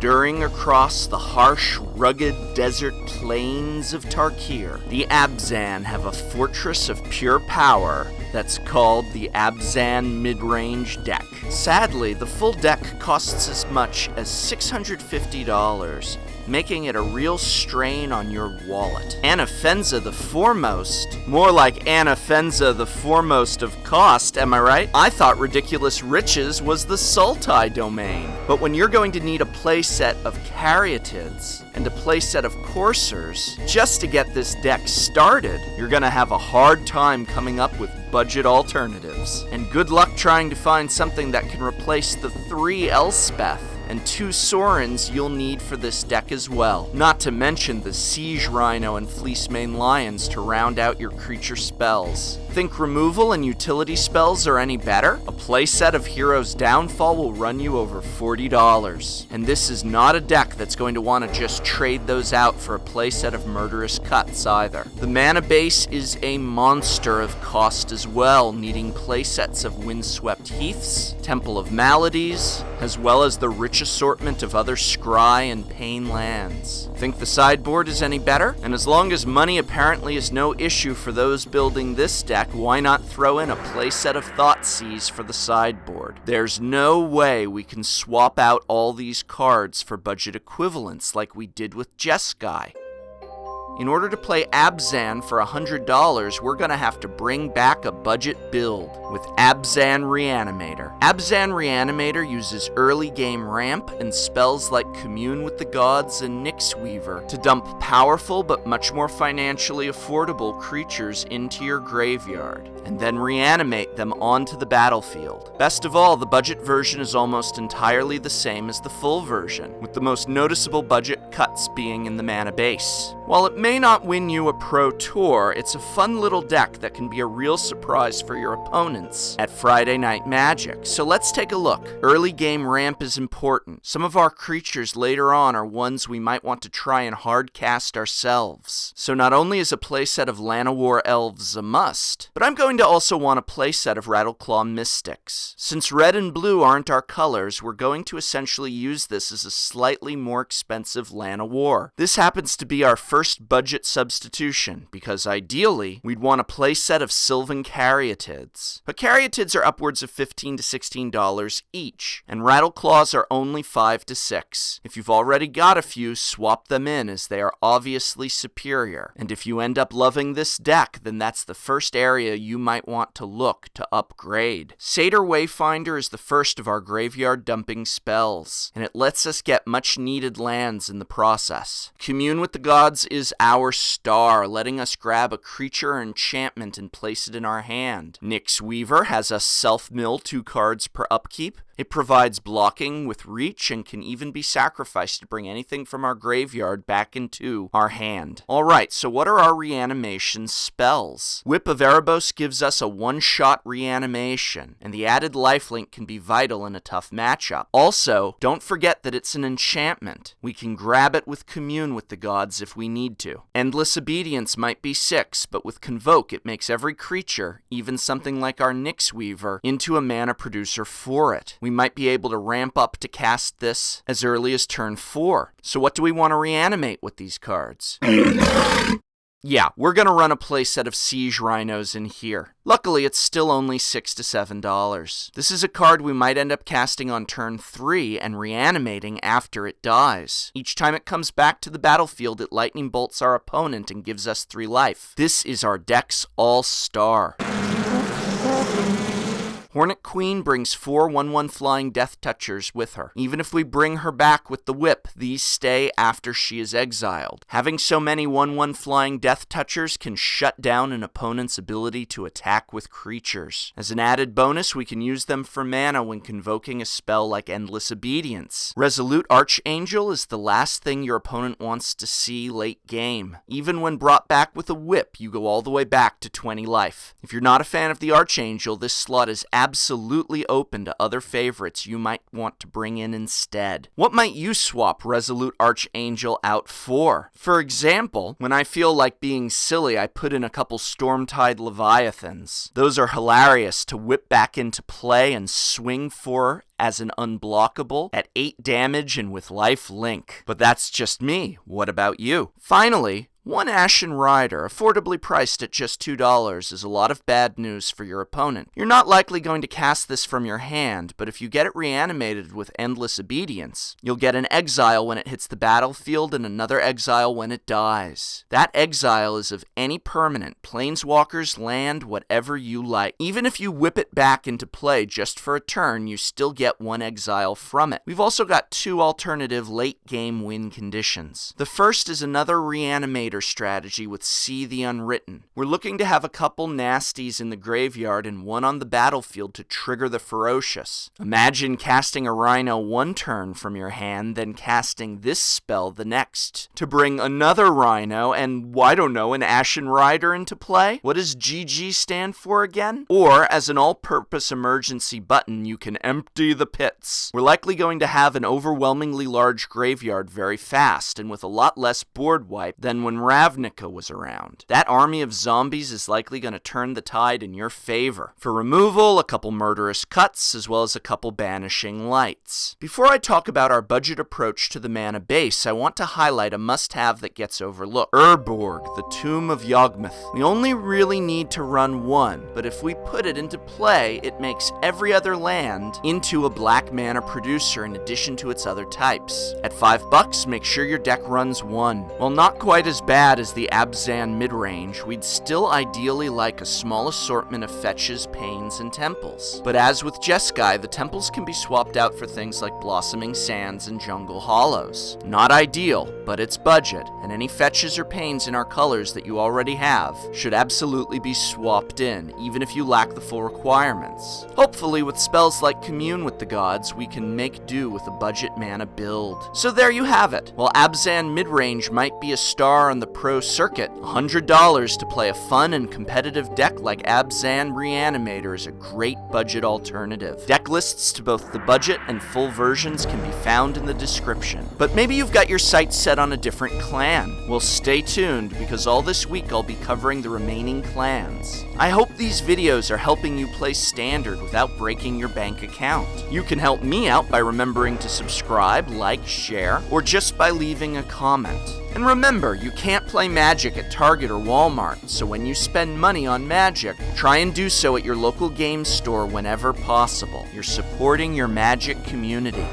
Enduring across the harsh, rugged desert plains of Tarkir, the Abzan have a fortress of pure power that's called the Abzan Mid-Range Deck. Sadly, the full deck costs as much as $650, making it a real strain on your wallet. Anafenza the Foremost? More like Anafenza the Foremost of cost, am I right? I thought Ridiculous Riches was the Sultai domain. But when you're going to need a playset of Caryatids and a playset of Coursers just to get this deck started, you're gonna have a hard time coming up with budget alternatives. And good luck trying to find something that can replace the 3 Elspeth and 2 Sorens you'll need for this deck as well. Not to mention the Siege Rhino and Fleecemane Lions to round out your creature spells. Think removal and utility spells are any better? A playset of Hero's Downfall will run you over $40. And this is not a deck that's going to want to just trade those out for a playset of Murderous Cuts either. The mana base is a monster of cost as well, needing playsets of Windswept Heaths, Temple of Maladies, as well as the rich assortment of other Scry and Pain lands. Think the sideboard is any better? And as long as money apparently is no issue for those building this deck, why not throw in a playset of Thoughtseize for the sideboard? There's no way we can swap out all these cards for budget equivalents like we did with Jeskai. In order to play Abzan for $100, we're gonna have to bring back a budget build with Abzan Reanimator. Abzan Reanimator uses early game ramp and spells like Commune with the Gods and Nyxweaver to dump powerful but much more financially affordable creatures into your graveyard, and then reanimate them onto the battlefield. Best of all, the budget version is almost entirely the same as the full version, with the most noticeable budget cuts being in the mana base. While it may not win you a Pro Tour, it's a fun little deck that can be a real surprise for your opponents at Friday Night Magic. So let's take a look. Early game ramp is important. Some of our creatures later on are ones we might want to try and hard cast ourselves. So not only is a playset of Llanowar Elves a must, but I'm going to also want a playset of Rattleclaw Mystics. Since red and blue aren't our colors, we're going to essentially use this as a slightly more expensive Llanowar. This happens to be our first budget substitution, because ideally, we'd want a playset of Sylvan Caryatids. But Caryatids are upwards of $15 to $16 each, and Rattleclaws are only $5 to $6. If you've already got a few, swap them in, as they are obviously superior. And if you end up loving this deck, then that's the first area you might want to look to upgrade. Satyr Wayfinder is the first of our graveyard dumping spells, and it lets us get much needed lands in the process. Commune with the Gods is our star, letting us grab a creature or enchantment and place it in our hand. Nyxweaver has us self-mill 2 cards per upkeep. It provides blocking with reach and can even be sacrificed to bring anything from our graveyard back into our hand. Alright, so what are our reanimation spells? Whip of Erebos gives us a one-shot reanimation, and the added lifelink can be vital in a tough matchup. Also, don't forget that it's an enchantment. We can grab it with Commune with the Gods if we need to. Endless Obedience might be 6, but with Convoke it makes every creature, even something like our Nyxweaver, into a mana producer for it. We might be able to ramp up to cast this as early as turn 4. So what do we want to reanimate with these cards? Yeah, we're gonna run a playset of Siege Rhinos in here. Luckily, it's still only $6 to $7. This is a card we might end up casting on turn 3 and reanimating after it dies. Each time it comes back to the battlefield, it lightning bolts our opponent and gives us 3 life. This is our deck's all-star. Hornet Queen brings 4 1/1 flying Death Touchers with her. Even if we bring her back with the whip, these stay after she is exiled. Having so many 1/1 flying Death Touchers can shut down an opponent's ability to attack with creatures. As an added bonus, we can use them for mana when convoking a spell like Endless Obedience. Resolute Archangel is the last thing your opponent wants to see late game. Even when brought back with a whip, you go all the way back to 20 life. If you're not a fan of the Archangel, this slot is absolutely open to other favorites you might want to bring in instead. What might you swap Resolute Archangel out for? For example, when I feel like being silly, I put in a couple Stormtide Leviathans. Those are hilarious to whip back into play and swing for as an unblockable at 8 damage and with life link. But that's just me. What about you? Finally, one Ashen Rider, affordably priced at just $2, is a lot of bad news for your opponent. You're not likely going to cast this from your hand, but if you get it reanimated with Endless Obedience, you'll get an exile when it hits the battlefield and another exile when it dies. That exile is of any permanent, planeswalkers, land, whatever you like. Even if you whip it back into play just for a turn, you still get one exile from it. We've also got 2 alternative late-game win conditions. The first is another reanimator strategy with See the Unwritten. We're looking to have a couple nasties in the graveyard and one on the battlefield to trigger the Ferocious. Imagine casting a Rhino one turn from your hand, then casting this spell the next to bring another Rhino and, I don't know, an Ashen Rider into play? What does GG stand for again? Or, as an all-purpose emergency button, you can empty the pits. We're likely going to have an overwhelmingly large graveyard very fast and with a lot less board wipe than when Ravnica was around. That army of zombies is likely going to turn the tide in your favor. For removal, a couple Murderous Cuts, as well as a couple Banishing Lights. Before I talk about our budget approach to the mana base, I want to highlight a must-have that gets overlooked. Urborg, the Tomb of Yawgmoth. We only really need to run one, but if we put it into play, it makes every other land into a black mana producer in addition to its other types. At $5, make sure your deck runs one. While not quite as bad as the Abzan midrange, we'd still ideally like a small assortment of fetches, pains, and temples. But as with Jeskai, the temples can be swapped out for things like Blossoming Sands and Jungle Hollows. Not ideal, but it's budget, and any fetches or pains in our colors that you already have should absolutely be swapped in, even if you lack the full requirements. Hopefully, with spells like Commune with the Gods, we can make do with a budget mana build. So there you have it. While Abzan midrange might be a star on the pro circuit, $100 to play a fun and competitive deck like Abzan Reanimator is a great budget alternative. Deck lists to both the budget and full versions can be found in the description. But maybe you've got your sights set on a different clan. Well, stay tuned, because all this week I'll be covering the remaining clans. I hope these videos are helping you play Standard without breaking your bank account. You can help me out by remembering to subscribe, like, share, or just by leaving a comment. And remember, you can't play Magic at Target or Walmart, so when you spend money on Magic, try and do so at your local game store whenever possible. You're supporting your Magic community.